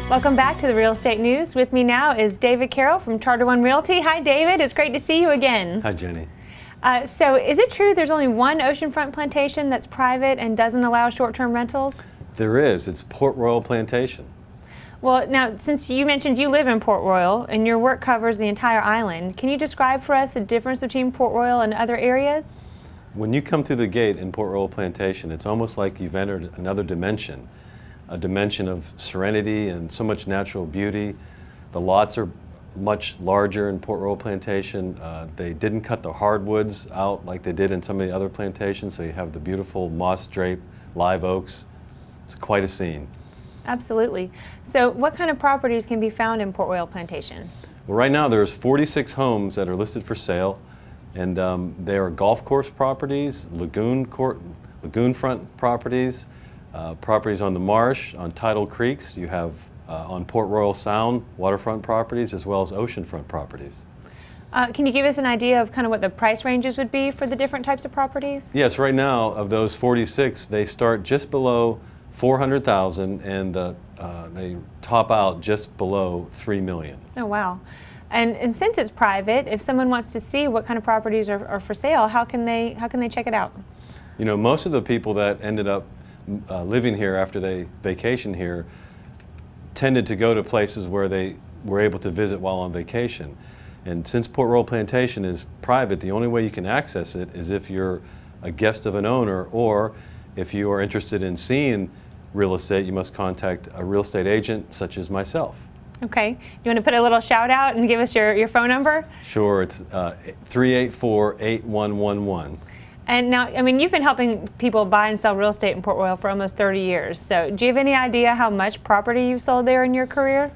Welcome back to the Real Estate News. With me now is David Carroll from Charter One Realty. Hi, David. It's great to see you again. Hi, Jenny. So is it true there's only one oceanfront plantation that's private and doesn't allow short-term rentals? There is. It's Port Royal Plantation. Well, now, since you mentioned you live in Port Royal and your work covers the entire island, can you describe for us the difference between Port Royal and other areas? When you come through the gate in Port Royal Plantation, it's almost like you've entered another dimension, a dimension of serenity and so much natural beauty. The lots are much larger in Port Royal Plantation. They didn't cut the hardwoods out like they did in some of the other plantations, so you have the beautiful moss-draped live oaks. It's quite a scene. Absolutely. So what kind of properties can be found in Port Royal Plantation? Well, right now there's 46 homes that are listed for sale, and they are golf course properties, lagoon front properties, properties on the marsh, on tidal creeks. You have on Port Royal Sound waterfront properties as well as oceanfront properties. Can you give us an idea of kind of what the price ranges would be for the different types of properties? Yes, right now of those 46, they start just below $400,000 and they top out just below $3 million. Oh, wow. And since it's private, if someone wants to see what kind of properties are for sale, how can they check it out? You know, most of the people that ended up living here after they vacation here tended to go to places where they were able to visit while on vacation. And since Port Royal Plantation is private, the only way you can access it is if you're a guest of an owner, or if you are interested in seeing real estate, you must contact a real estate agent such as myself. Okay. You want to put a little shout out and give us your phone number? Sure. It's 384-8111. And now, I mean, you've been helping people buy and sell real estate in Port Royal for almost 30 years. So do you have any idea how much property you've sold there in your career?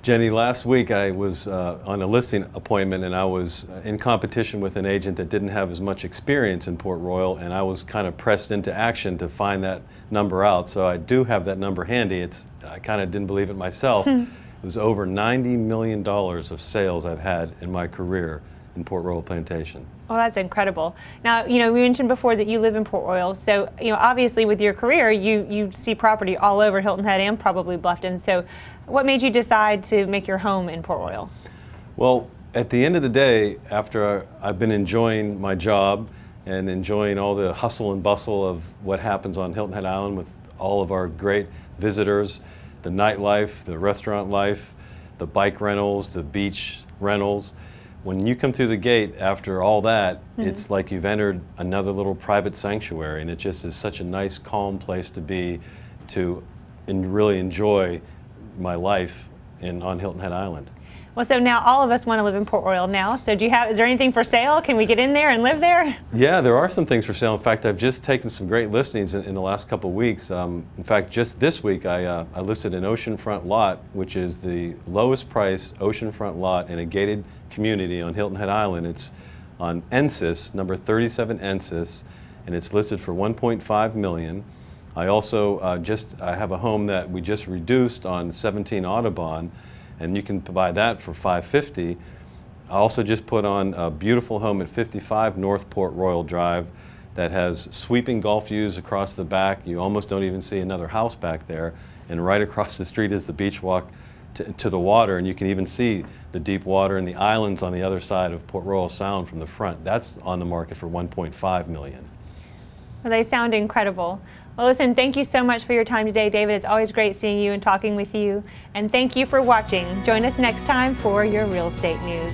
Jenny, last week I was on a listing appointment, and I was in competition with an agent that didn't have as much experience in Port Royal, and I was kind of pressed into action to find that number out. So I do have that number handy. I kind of didn't believe it myself. It was over $90 million of sales I've had in my career in Port Royal Plantation. Oh, that's incredible. Now, you know, we mentioned before that you live in Port Royal, so, you know, obviously with your career, you see property all over Hilton Head and probably Bluffton. So what made you decide to make your home in Port Royal? Well, at the end of the day, after I've been enjoying my job and enjoying all the hustle and bustle of what happens on Hilton Head Island with all of our great visitors, the nightlife, the restaurant life, the bike rentals, the beach rentals, when you come through the gate after all that, it's like you've entered another little private sanctuary, and it just is such a nice, calm place to be, to really enjoy my life on Hilton Head Island. Well, so now all of us want to live in Port Royal now. So is there anything for sale? Can we get in there and live there? Yeah, there are some things for sale. In fact, I've just taken some great listings in the last couple of weeks. In fact, just this week I listed an oceanfront lot, which is the lowest price oceanfront lot in a gated community on Hilton Head Island. It's on NSIS, number 37 NSIS, and it's listed for $1.5 million. I also I have a home that we just reduced on 17 Audubon, and you can buy that for $550. I also just put on a beautiful home at 55 North Port Royal Drive that has sweeping Gulf views across the back. You almost don't even see another house back there, and right across the street is the beach walk to the water, and you can even see the deep water and the islands on the other side of Port Royal Sound from the front. That's on the market for $1.5 million. Well, they sound incredible. Well, listen, thank you so much for your time today, David. It's always great seeing you and talking with you. And thank you for watching. Join us next time for your real estate news.